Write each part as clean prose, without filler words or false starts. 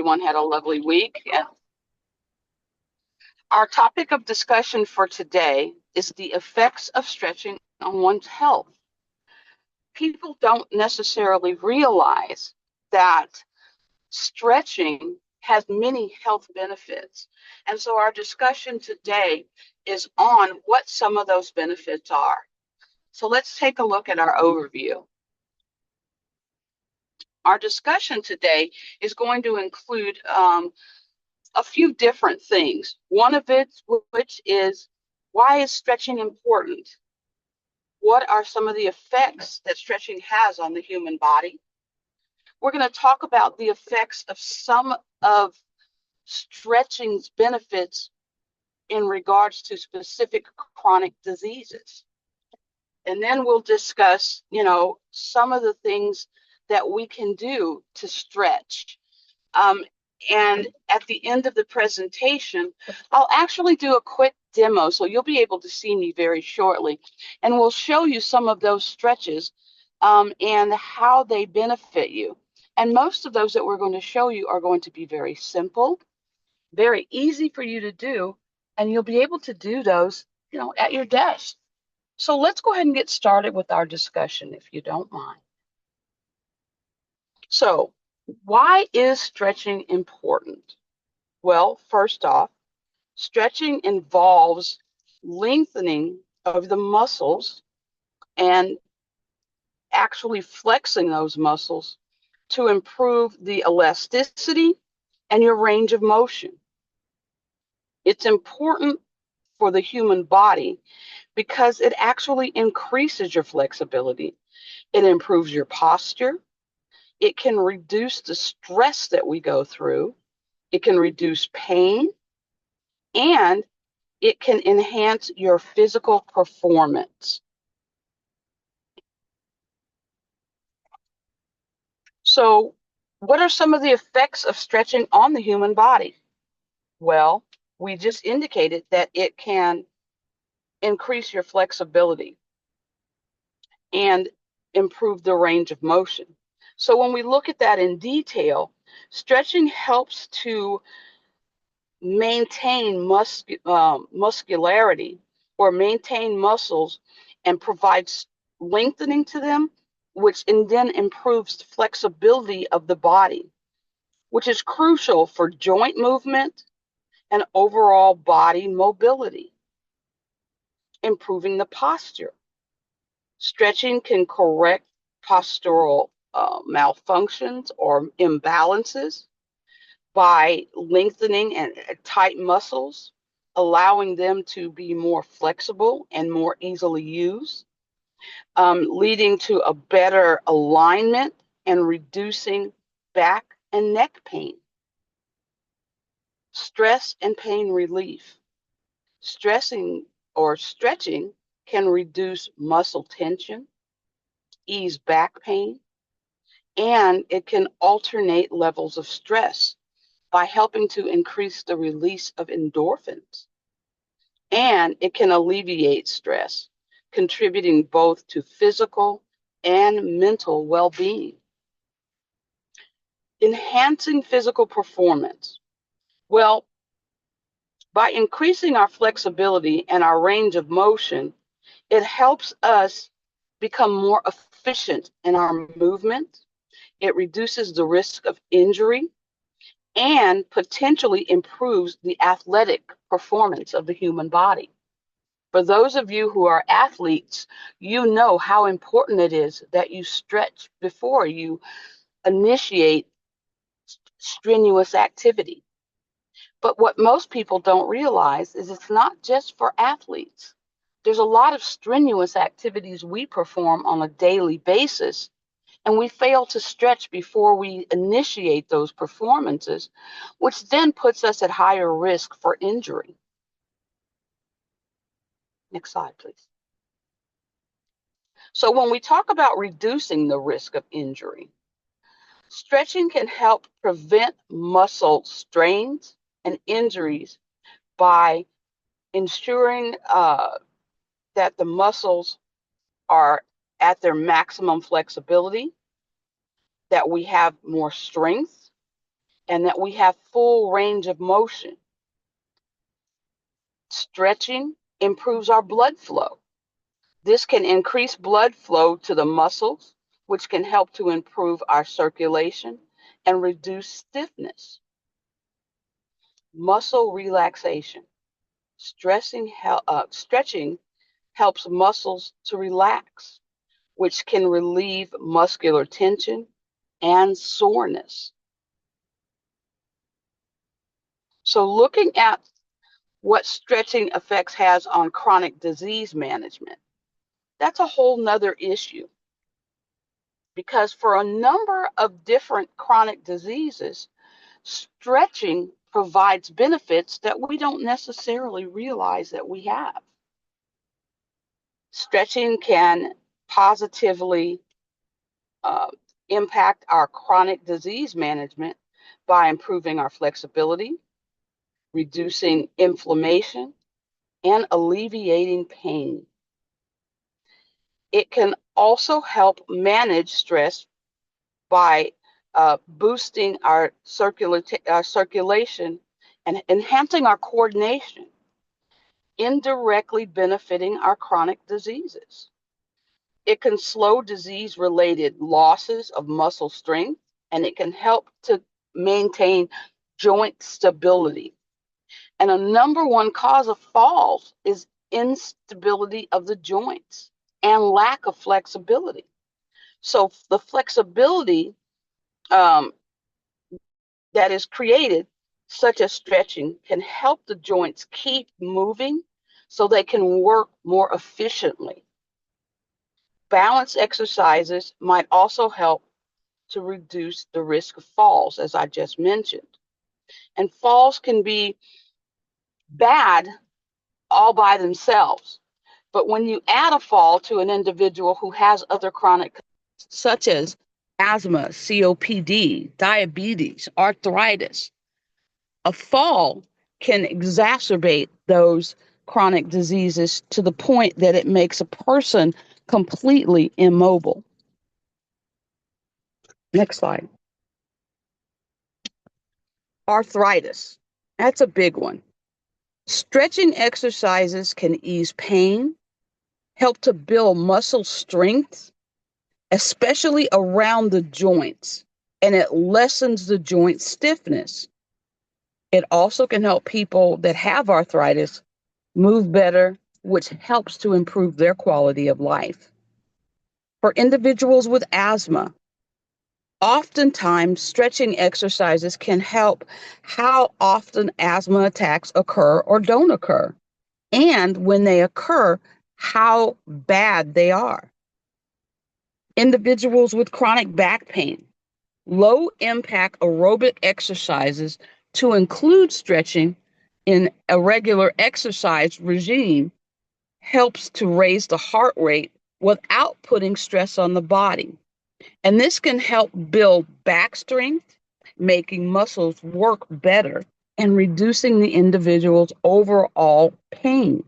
everyone had a lovely week. And our topic of discussion for today is the effects of stretching on one's health. People don't necessarily realize that stretching has many health benefits. And so our discussion today is on what some of those benefits are. So let's take a look at our overview. Our discussion today is going to include a few different things. One of which is, why is stretching important? What are some of the effects that stretching has on the human body? We're going to talk about the effects of some of stretching's benefits in regards to specific chronic diseases. And then we'll discuss, some of the things that we can do to stretch. And at the end of the presentation, I'll actually do a quick demo, so you'll be able to see me very shortly. And we'll show you some of those stretches and how they benefit you. And most of those that we're going to show you are going to be very simple, very easy for you to do, and you'll be able to do those, at your desk. So let's go ahead and get started with our discussion, if you don't mind. So, why is stretching important? Well, first off, stretching involves lengthening of the muscles and actually flexing those muscles to improve the elasticity and your range of motion. It's important for the human body because it actually increases your flexibility. It improves your posture. It can reduce the stress that we go through. It can reduce pain, and it can enhance your physical performance. So, what are some of the effects of stretching on the human body? Well, we just indicated that it can increase your flexibility and improve the range of motion. So when we look at that in detail, stretching helps to maintain muscularity or maintain muscles and provides lengthening to them, which then improves the flexibility of the body, which is crucial for joint movement and overall body mobility, improving the posture. Stretching can correct postural malfunctions or imbalances by lengthening and tight muscles, allowing them to be more flexible and more easily used, leading to a better alignment and reducing back and neck pain. Stress and pain relief. Stressing or stretching can reduce muscle tension, ease back pain, and it can alternate levels of stress by helping to increase the release of endorphins. And it can alleviate stress, contributing both to physical and mental well-being. Enhancing physical performance. Well, by increasing our flexibility and our range of motion, it helps us become more efficient in our movement. It reduces the risk of injury and potentially improves the athletic performance of the human body. For those of you who are athletes, you know how important it is that you stretch before you initiate strenuous activity. But what most people don't realize is it's not just for athletes. There's a lot of strenuous activities we perform on a daily basis, and we fail to stretch before we initiate those performances, which then puts us at higher risk for injury. Next slide, please. So when we talk about reducing the risk of injury, stretching can help prevent muscle strains and injuries by ensuring that the muscles are at their maximum flexibility, that we have more strength, and that we have full range of motion. Stretching improves our blood flow. This can increase blood flow to the muscles, which can help to improve our circulation and reduce stiffness. Muscle relaxation. Stretching helps muscles to relax, which can relieve muscular tension and soreness. So looking at what stretching effects has on chronic disease management, that's a whole nother issue. Because for a number of different chronic diseases, stretching provides benefits that we don't necessarily realize that we have. Stretching can positively impact our chronic disease management by improving our flexibility, reducing inflammation, and alleviating pain. It can also help manage stress by boosting our circulation and enhancing our coordination, indirectly benefiting our chronic diseases. It can slow disease-related losses of muscle strength, and it can help to maintain joint stability. And a number one cause of falls is instability of the joints and lack of flexibility. So the flexibility that is created, such as stretching, can help the joints keep moving so they can work more efficiently. Balance exercises might also help to reduce the risk of falls, as I just mentioned. And falls can be bad all by themselves. But when you add a fall to an individual who has other chronic, such as asthma, COPD, diabetes, arthritis, a fall can exacerbate those chronic diseases to the point that it makes a person completely immobile. Next slide. Arthritis. That's a big one. Stretching exercises can ease pain, help to build muscle strength, especially around the joints, and it lessens the joint stiffness. It also can help people that have arthritis move better, which helps to improve their quality of life. For individuals with asthma, oftentimes stretching exercises can help how often asthma attacks occur or don't occur, and when they occur, how bad they are. Individuals with chronic back pain, low impact aerobic exercises to include stretching in a regular exercise regime helps to raise the heart rate without putting stress on the body. And this can help build back strength, making muscles work better and reducing the individual's overall pain.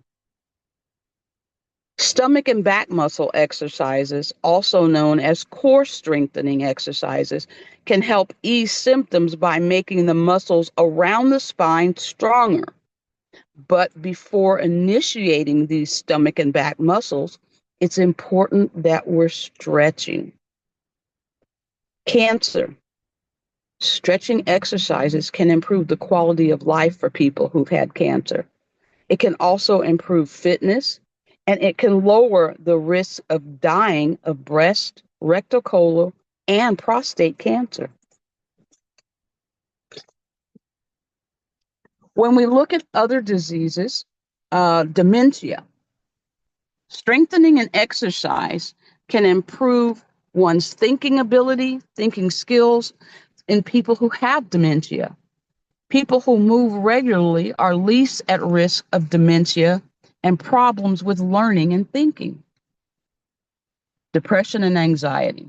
Stomach and back muscle exercises, also known as core strengthening exercises, can help ease symptoms by making the muscles around the spine stronger. But before initiating these stomach and back muscles, it's important that we're stretching. Cancer. Stretching exercises can improve the quality of life for people who've had cancer. It can also improve fitness, and it can lower the risk of dying of breast, rectal colon, and prostate cancer. When we look at other diseases, dementia, strengthening and exercise can improve one's thinking ability, thinking skills in people who have dementia. People who move regularly are least at risk of dementia and problems with learning and thinking. Depression and anxiety.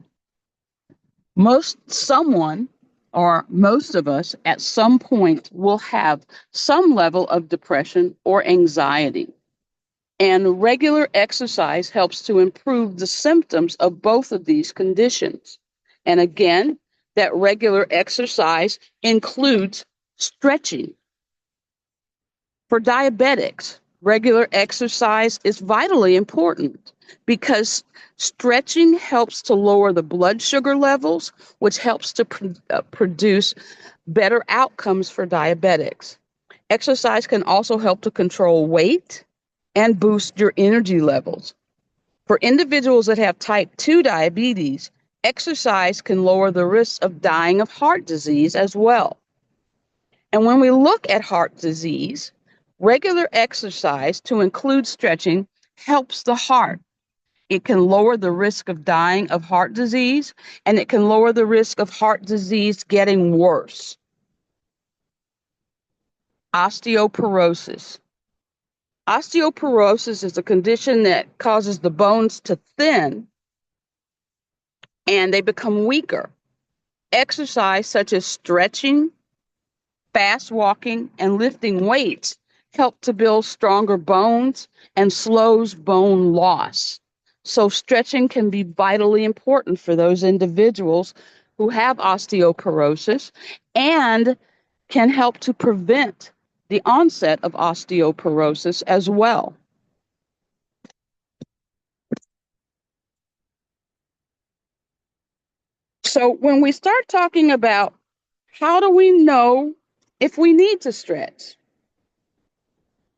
Someone or most of us at some point will have some level of depression or anxiety. And regular exercise helps to improve the symptoms of both of these conditions. And again, that regular exercise includes stretching. For diabetics, regular exercise is vitally important because stretching helps to lower the blood sugar levels, which helps to produce better outcomes for diabetics. Exercise can also help to control weight and boost your energy levels. For individuals that have type 2 diabetes, exercise can lower the risk of dying of heart disease as well. And when we look at heart disease, regular exercise, to include stretching, helps the heart. It can lower the risk of dying of heart disease, and it can lower the risk of heart disease getting worse. Osteoporosis. Osteoporosis is a condition that causes the bones to thin and they become weaker. Exercise such as stretching, fast walking, and lifting weights help to build stronger bones and slows bone loss. So stretching can be vitally important for those individuals who have osteoporosis and can help to prevent the onset of osteoporosis as well. So when we start talking about how do we know if we need to stretch?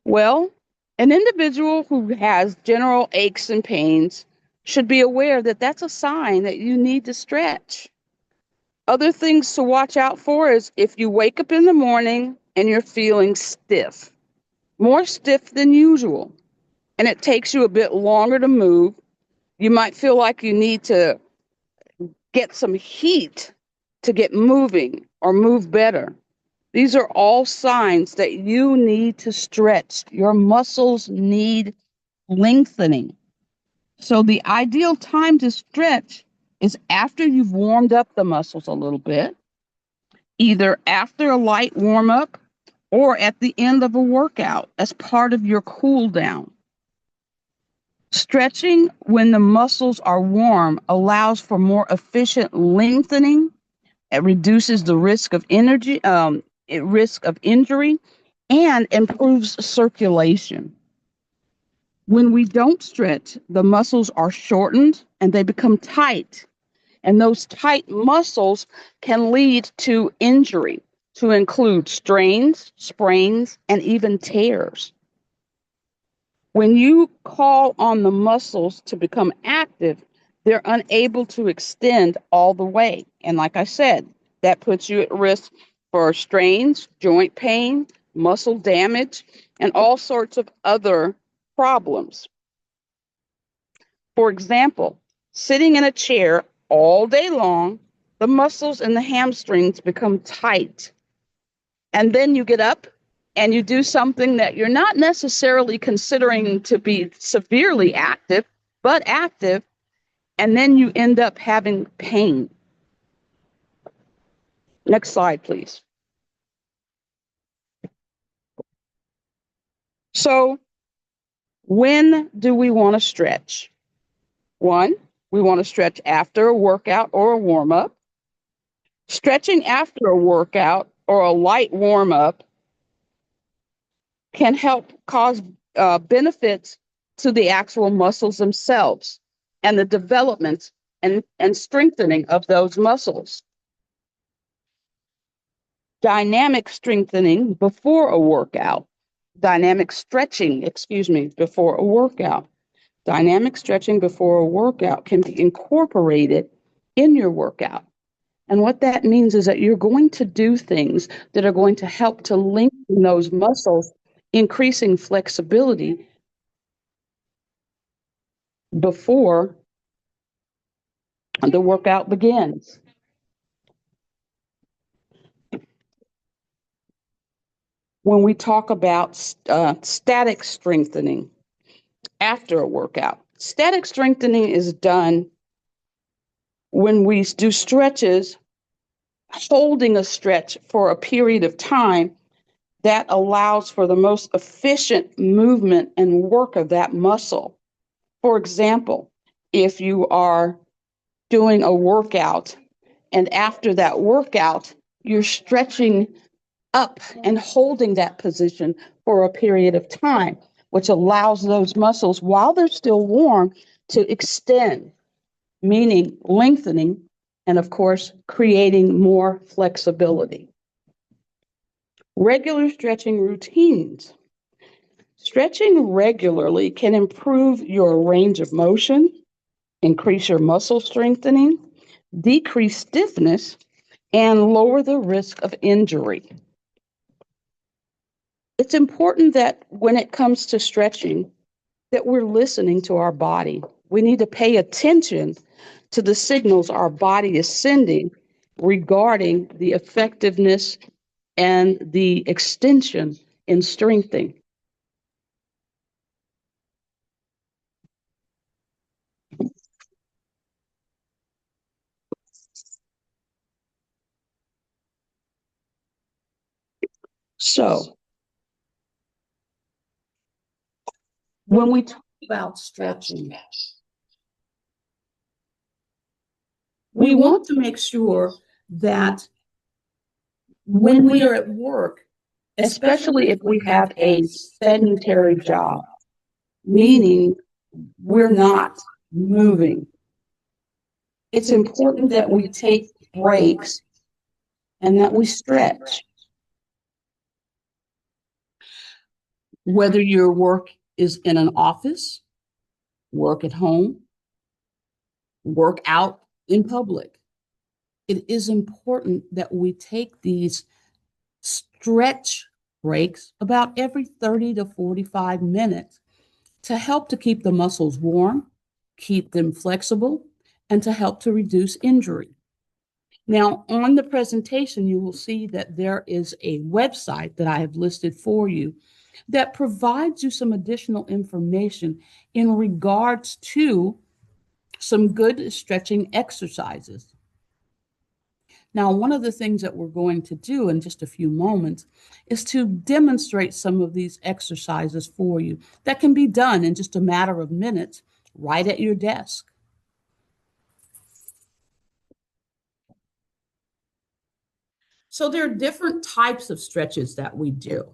Well, an individual who has general aches and pains should be aware that that's a sign that you need to stretch. Other things to watch out for is if you wake up in the morning and you're feeling stiff, more stiff than usual, and it takes you a bit longer to move, you might feel like you need to get some heat to get moving or move better. These are all signs that you need to stretch. Your muscles need lengthening. So the ideal time to stretch is after you've warmed up the muscles a little bit, either after a light warm up or at the end of a workout as part of your cool down. Stretching when the muscles are warm allows for more efficient lengthening. It reduces the risk of risk of injury, and improves circulation. When we don't stretch, the muscles are shortened and they become tight. And those tight muscles can lead to injury, to include strains, sprains, and even tears. When you call on the muscles to become active, they're unable to extend all the way. And like I said, that puts you at risk for strains, joint pain, muscle damage, and all sorts of other problems. For example, sitting in a chair all day long, the muscles in the hamstrings become tight. And then you get up and you do something that you're not necessarily considering to be severely active, but active, and then you end up having pain. Next slide, please. So, when do we want to stretch? One, we want to stretch after a workout or a warm-up. Stretching after a workout or a light warm-up can help cause benefits to the actual muscles themselves and the development and strengthening of those muscles. Dynamic strengthening before a workout. Dynamic stretching, before a workout. Dynamic stretching before a workout can be incorporated in your workout. And what that means is that you're going to do things that are going to help to lengthen those muscles, increasing flexibility before the workout begins. When we talk about static strengthening after a workout, static strengthening is done when we do stretches, holding a stretch for a period of time that allows for the most efficient movement and work of that muscle. For example, if you are doing a workout And after that workout, you're stretching up and holding that position for a period of time, which allows those muscles, while they're still warm, to extend, meaning lengthening, and of course, creating more flexibility. Regular stretching routines. Stretching regularly can improve your range of motion, increase your muscle strengthening, decrease stiffness, and lower the risk of injury. It's important that when it comes to stretching, that we're listening to our body. We need to pay attention to the signals our body is sending regarding the effectiveness and the extension in strengthening. So, when we talk about stretching, we want to make sure that when we are at work, especially if we have a sedentary job, meaning we're not moving, it's important that we take breaks and that we stretch. Whether your work is in an office, work at home, work out in public, it is important that we take these stretch breaks about every 30 to 45 minutes to help to keep the muscles warm, keep them flexible, and to help to reduce injury. Now, on the presentation, you will see that there is a website that I have listed for you that provides you some additional information in regards to some good stretching exercises. Now, one of the things that we're going to do in just a few moments is to demonstrate some of these exercises for you that can be done in just a matter of minutes right at your desk. So there are different types of stretches that we do.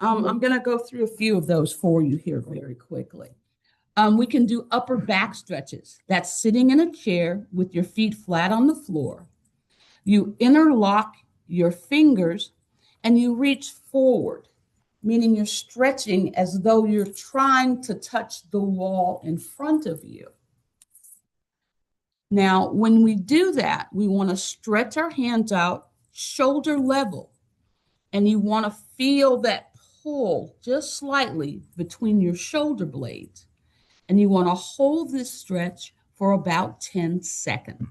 I'm going to go through a few of those for you here very quickly. We can do upper back stretches. That's sitting in a chair with your feet flat on the floor. You interlock your fingers and you reach forward, meaning you're stretching as though you're trying to touch the wall in front of you. Now, when we do that, we want to stretch our hands out shoulder level, and you want to feel that pull just slightly between your shoulder blades, and you want to hold this stretch for about 10 seconds.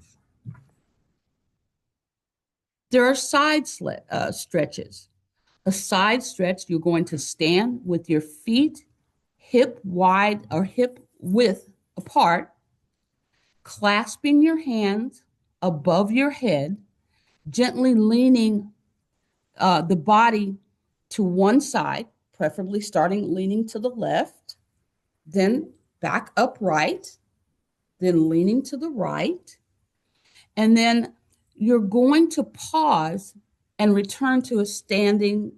There are side stretches. A side stretch, you're going to stand with your feet hip wide or hip width apart, clasping your hands above your head, gently leaning the body to one side, preferably starting leaning to the left, then back upright, then leaning to the right, and then you're going to pause and return to a standing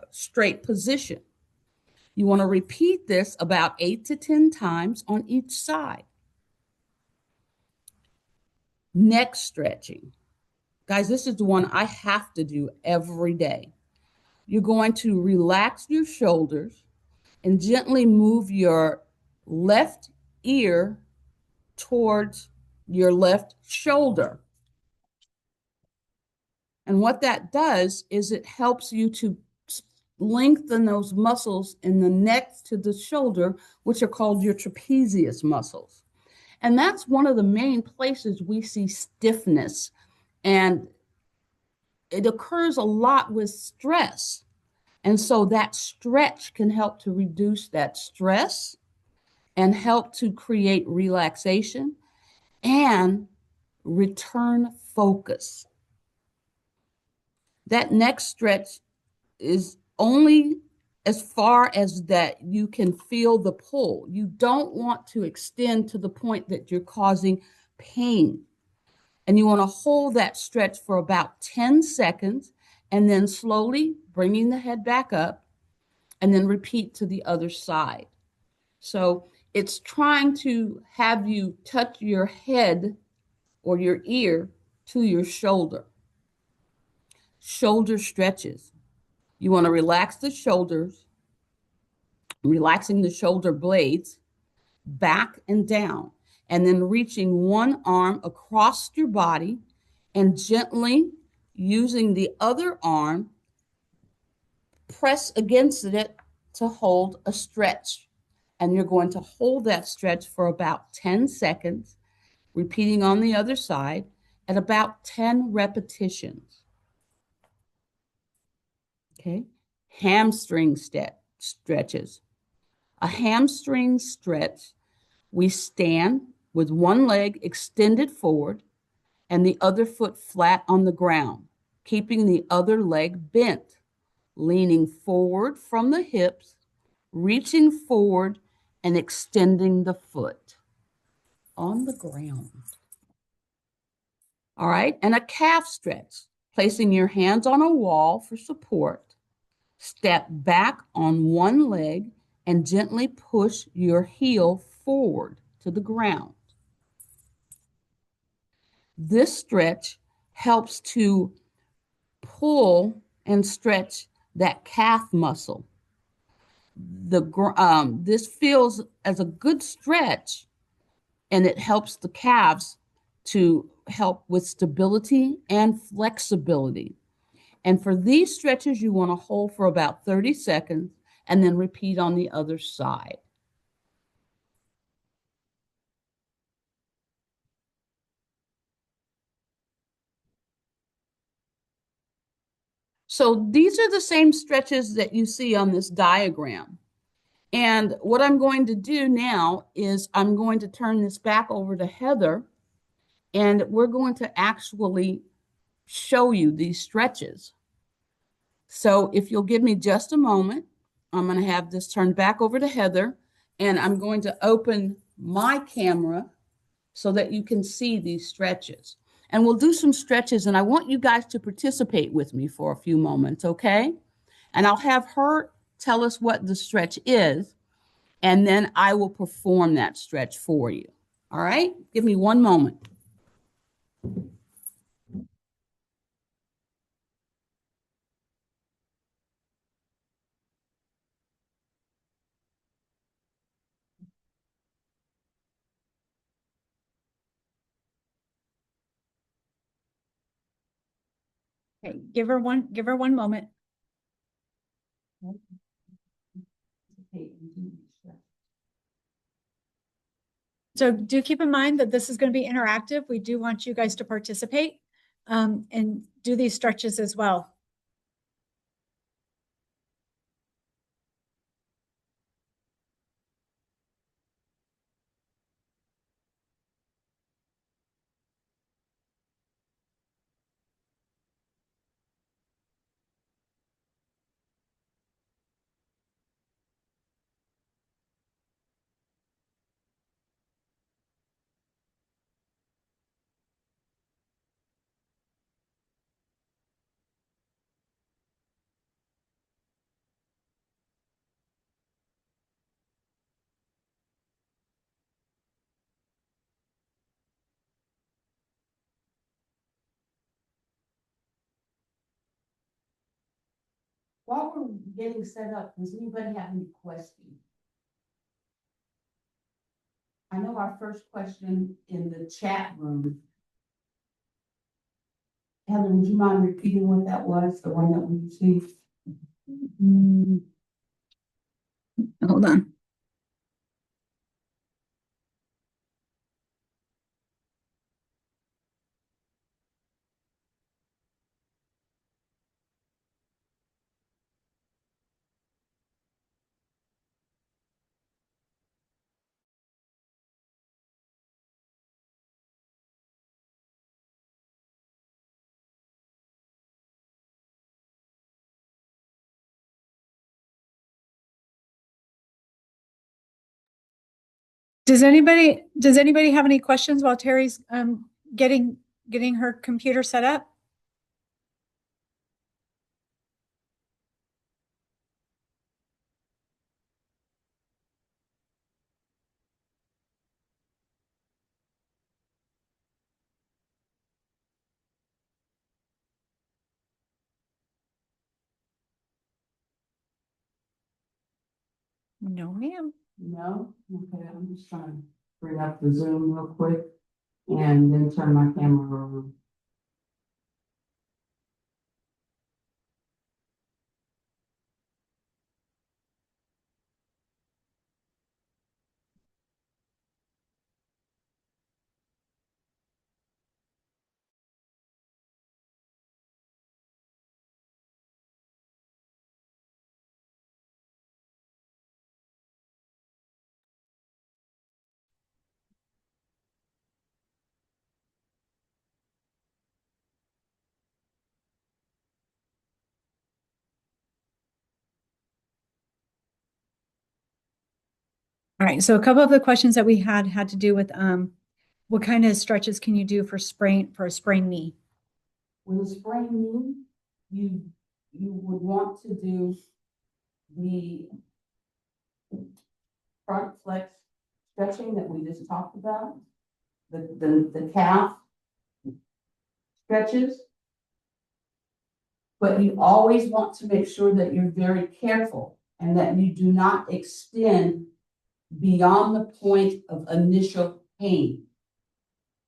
straight position. You want to repeat this about 8 to 10 times on each side. Neck stretching. Guys, this is the one I have to do every day. You're going to relax your shoulders and gently move your left ear towards your left shoulder. And what that does is it helps you to lengthen those muscles in the neck to the shoulder, which are called your trapezius muscles. And that's one of the main places we see stiffness. And it occurs a lot with stress. And so that stretch can help to reduce that stress and help to create relaxation and return focus. That next stretch is only as far as that you can feel the pull. You don't want to extend to the point that you're causing pain. And you want to hold that stretch for about 10 seconds and then slowly bringing the head back up and then repeat to the other side. So it's trying to have you touch your head or your ear to your shoulder. Shoulder stretches. You want to relax the shoulders, relaxing the shoulder blades back and down, and then reaching one arm across your body and gently using the other arm, press against it to hold a stretch. And you're going to hold that stretch for about 10 seconds, repeating on the other side at about 10 repetitions. Okay. Hamstring stretches. A hamstring stretch, we stand with one leg extended forward and the other foot flat on the ground, keeping the other leg bent, leaning forward from the hips, reaching forward and extending the foot on the ground. All right, and a calf stretch, placing your hands on a wall for support. Step back on one leg and gently push your heel forward to the ground. This stretch helps to pull and stretch that calf muscle. This feels as a good stretch, and it helps the calves to help with stability and flexibility. And for these stretches, you want to hold for about 30 seconds and then repeat on the other side. So these are the same stretches that you see on this diagram. And what I'm going to do now is I'm going to turn this back over to Heather, and we're going to actually show you these stretches. So if you'll give me just a moment, I'm going to have this turned back over to Heather, and I'm going to open my camera so that you can see these stretches. And we'll do some stretches, and I want you guys to participate with me for a few moments, okay? And I'll have her tell us what the stretch is, and then I will perform that stretch for you. All right? Give me one moment. Okay, give her one moment. So do keep in mind that this is going to be interactive. We do want you guys to participate and do these stretches as well. While we're getting set up, does anybody have any questions? I know our first question in the chat room. Heather, would you mind repeating what that was, the one that we received? Hold on. Does anybody have any questions while Terry's getting getting her computer set up? No, ma'am. No? Okay, I'm just trying to bring up the Zoom real quick and then turn my camera on. All right, so a couple of the questions that we had to do with what kind of stretches can you do for a sprained knee? With a sprained knee, you would want to do the front flex stretching that we just talked about, the calf stretches. But you always want to make sure that you're very careful and that you do not extend beyond the point of initial pain.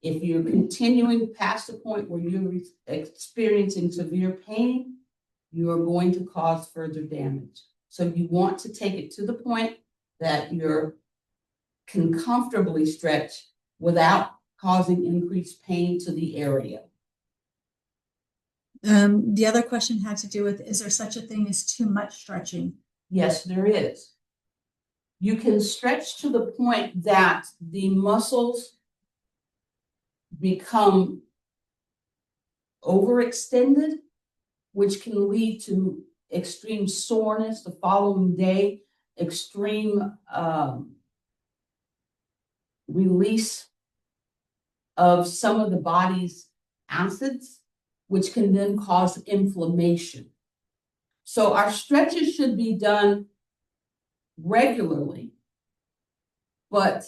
If you're continuing past the point where you're experiencing severe pain, you are going to cause further damage. So you want to take it to the point that you can comfortably stretch without causing increased pain to the area. The other question had to do with, is there such a thing as too much stretching? Yes, there is. You can stretch to the point that the muscles become overextended, which can lead to extreme soreness the following day, extreme release of some of the body's acids, which can then cause inflammation. So our stretches should be done regularly, but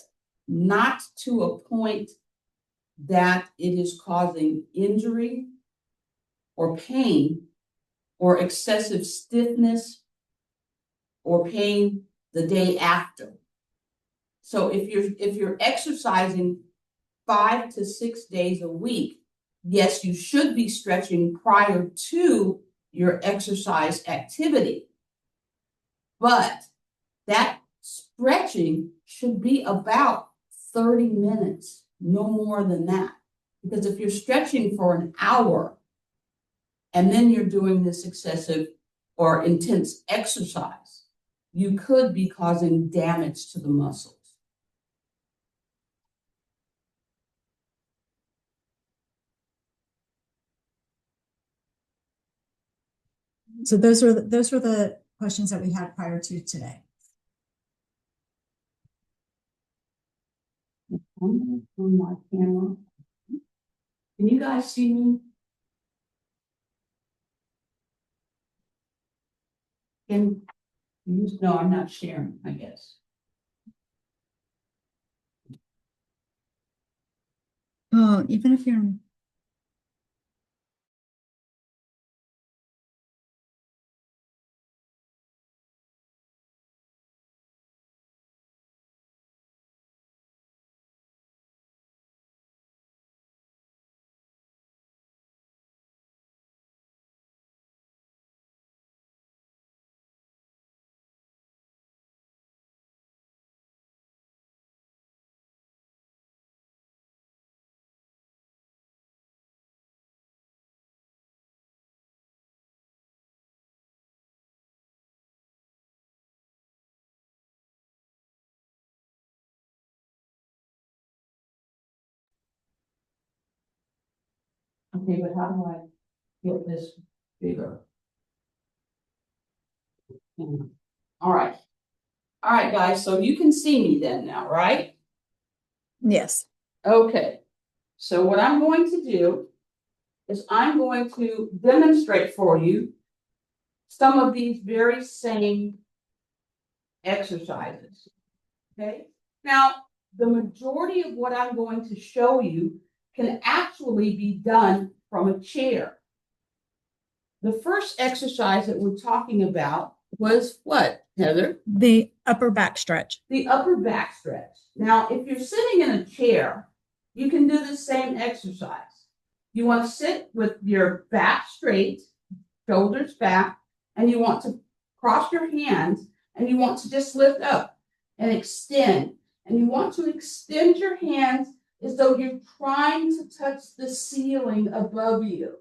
not to a point that it is causing injury or pain or excessive stiffness or pain the day after. So if you're exercising 5 to 6 days a week, yes, you should be stretching prior to your exercise activity. But that stretching should be about 30 minutes, no more than that. Because if you're stretching for an hour and then you're doing this excessive or intense exercise, you could be causing damage to the muscles. So those were the questions that we had prior to today. On my camera. Can you guys see me? Can you? No, I'm not sharing, I guess. Oh, even if you're Okay, but how do I get this bigger? All right. All right, guys, so you can see me then now, right? yes. Okay. So what I'm going to do is I'm going to demonstrate for you some of these very same exercises. Okay, now the majority of what I'm going to show you can actually be done from a chair. The first exercise that we're talking about was what, Heather? The upper back stretch. The upper back stretch. Now, if you're sitting in a chair, you can do the same exercise. You want to sit with your back straight, shoulders back, and you want to cross your hands, and you want to just lift up and extend. And you want to extend your hands as though you're trying to touch the ceiling above you.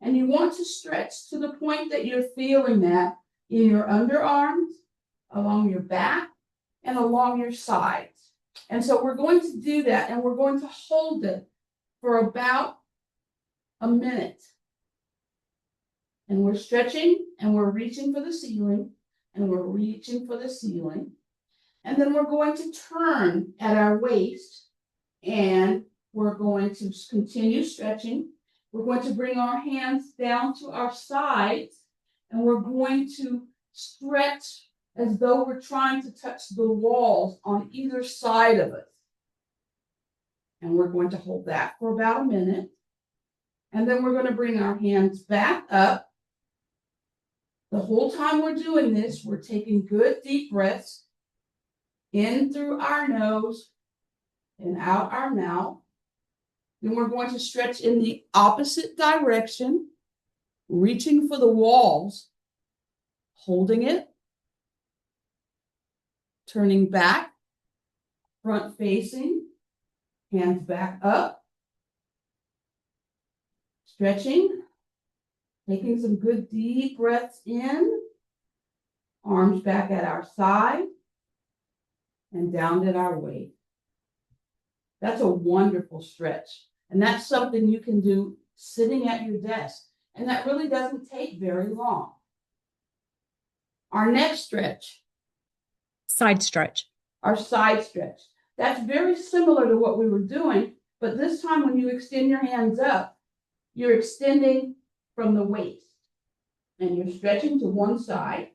And you want to stretch to the point that you're feeling that in your underarms, along your back, and along your sides. And so we're going to do that, and we're going to hold it for about a minute. And we're stretching, and we're reaching for the ceiling, and we're reaching for the ceiling. And then we're going to turn at our waist, and we're going to continue stretching. We're going to bring our hands down to our sides, and we're going to stretch as though we're trying to touch the walls on either side of it. And we're going to hold that for about a minute. And then we're going to bring our hands back up. The whole time we're doing this, we're taking good deep breaths in through our nose and out our mouth. Then we're going to stretch in the opposite direction, reaching for the walls, holding it, turning back, front facing, hands back up, stretching, taking some good deep breaths in, arms back at our side, and down at our waist. That's a wonderful stretch. And that's something you can do sitting at your desk. And that really doesn't take very long. Our next stretch. Side stretch. Our side stretch. That's very similar to what we were doing, but this time when you extend your hands up, you're extending from the waist. And you're stretching to one side,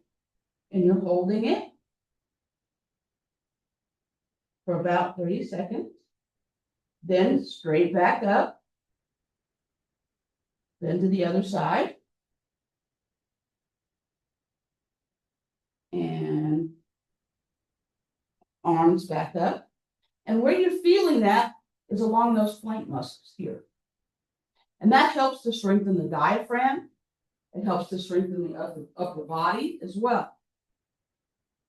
and you're holding it for about 30 seconds. Then straight back up. Then to the other side. And arms back up. And where you're feeling that is along those flank muscles here. And that helps to strengthen the diaphragm. It helps to strengthen the upper body as well.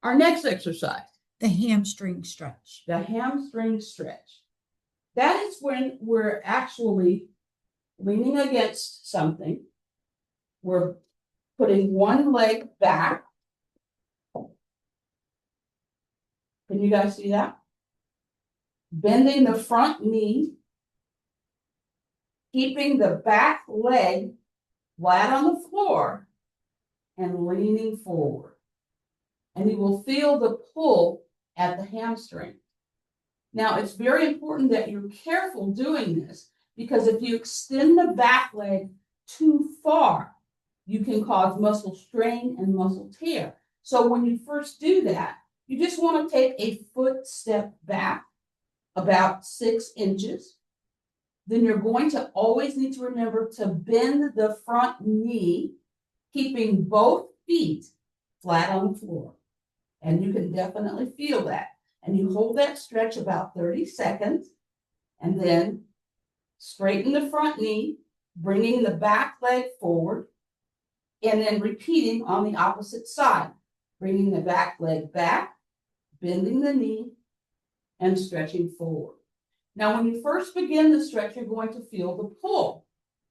Our next exercise. The hamstring stretch. The hamstring stretch. That is when we're actually leaning against something. We're putting one leg back. Can you guys see that? Bending the front knee. Keeping the back leg flat on the floor and leaning forward. And you will feel the pull at the hamstring. Now, it's very important that you're careful doing this because if you extend the back leg too far, you can cause muscle strain and muscle tear. So when you first do that, you just want to take a foot step back about 6 inches. Then you're going to always need to remember to bend the front knee, keeping both feet flat on the floor. And you can definitely feel that. And you hold that stretch about 30 seconds, and then straighten the front knee, bringing the back leg forward, and then repeating on the opposite side, bringing the back leg back, bending the knee, and stretching forward. Now, when you first begin the stretch, you're going to feel the pull.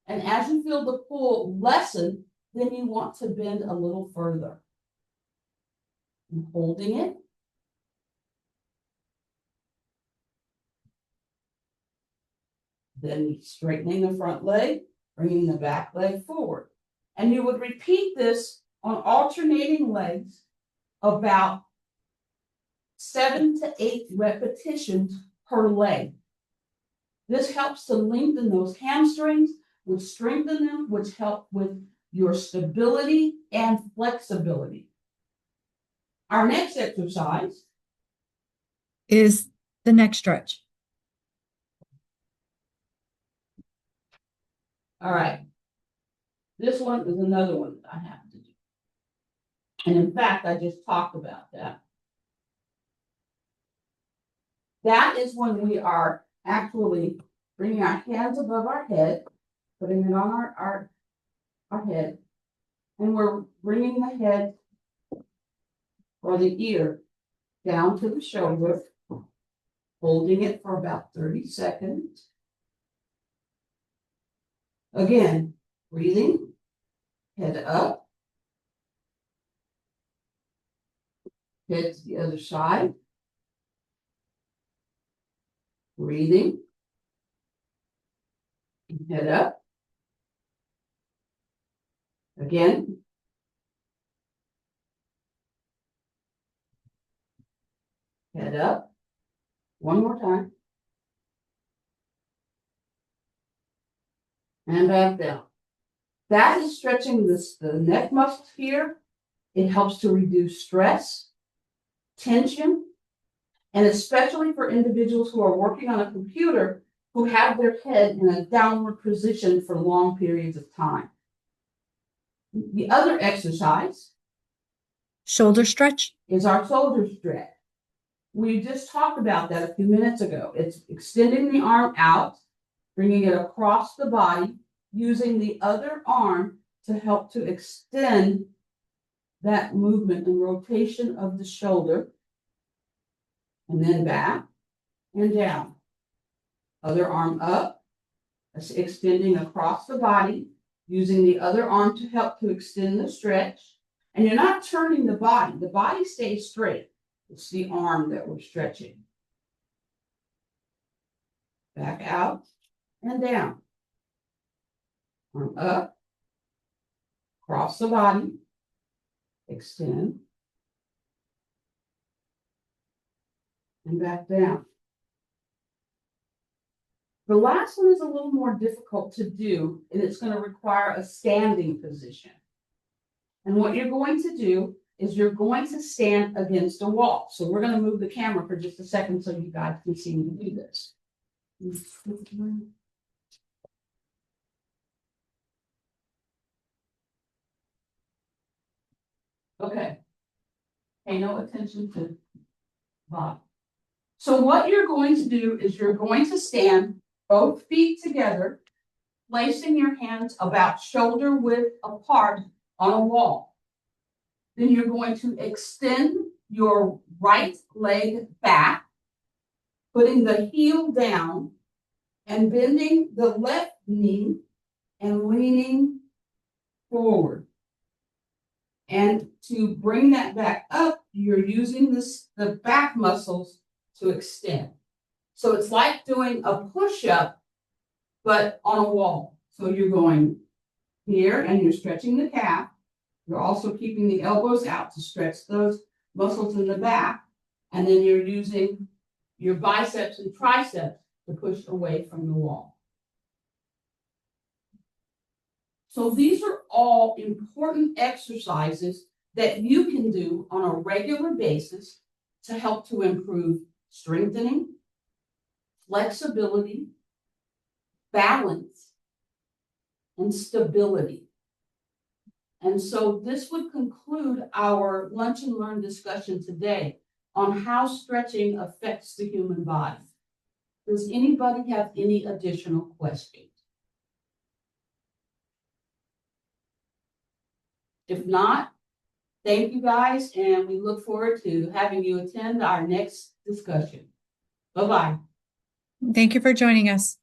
And as you feel the pull lessen, then you want to bend a little further. And holding it. Then straightening the front leg, bringing the back leg forward. And you would repeat this on alternating legs about 7 to 8 repetitions per leg. This helps to lengthen those hamstrings, which strengthen them, which help with your stability and flexibility. Our next exercise Is the neck stretch. all right. This one is another one that I have to do. And in fact, I just talked about that. That is when we are actually bringing our hands above our head, putting it on our head, and we're bringing the head or the ear down to the shoulder, holding it for about 30 seconds. Again, breathing, head up, head to the other side, breathing, head up, again, head up, one more time, and back down. That is stretching the neck muscles here. It helps to reduce stress, tension, and especially for individuals who are working on a computer who have their head in a downward position for long periods of time. The other exercise Shoulder stretch. is our shoulder stretch. We just talked about that a few minutes ago. It's extending the arm out, bringing it across the body, using the other arm to help to extend that movement and rotation of the shoulder, and then back and down. Other arm up, that's extending across the body, using the other arm to help to extend the stretch. And you're not turning the body stays straight. It's the arm that we're stretching. Back out and down. Arm up, across the body, extend, and back down. The last one is a little more difficult to do, and it's going to require a standing position. And what you're going to do is you're going to stand against a wall. So we're going to move the camera for just a second so you guys can see me do this. Okay. Pay no attention to Bob. So what you're going to do is you're going to stand both feet together, placing your hands about shoulder width apart on a wall. Then you're going to extend your right leg back, putting the heel down and bending the left knee and leaning forward. And to bring that back up, you're using the back muscles to extend. So it's like doing a push-up, but on a wall. So you're going here and you're stretching the calf. You're also keeping the elbows out to stretch those muscles in the back. And then you're using your biceps and triceps to push away from the wall. So these are all important exercises that you can do on a regular basis to help to improve strengthening, flexibility, balance, and stability. And so this would conclude our Lunch and Learn discussion today on how stretching affects the human body. Does anybody have any additional questions? If not, thank you guys, and we look forward to having you attend our next discussion. Bye-bye. Thank you for joining us.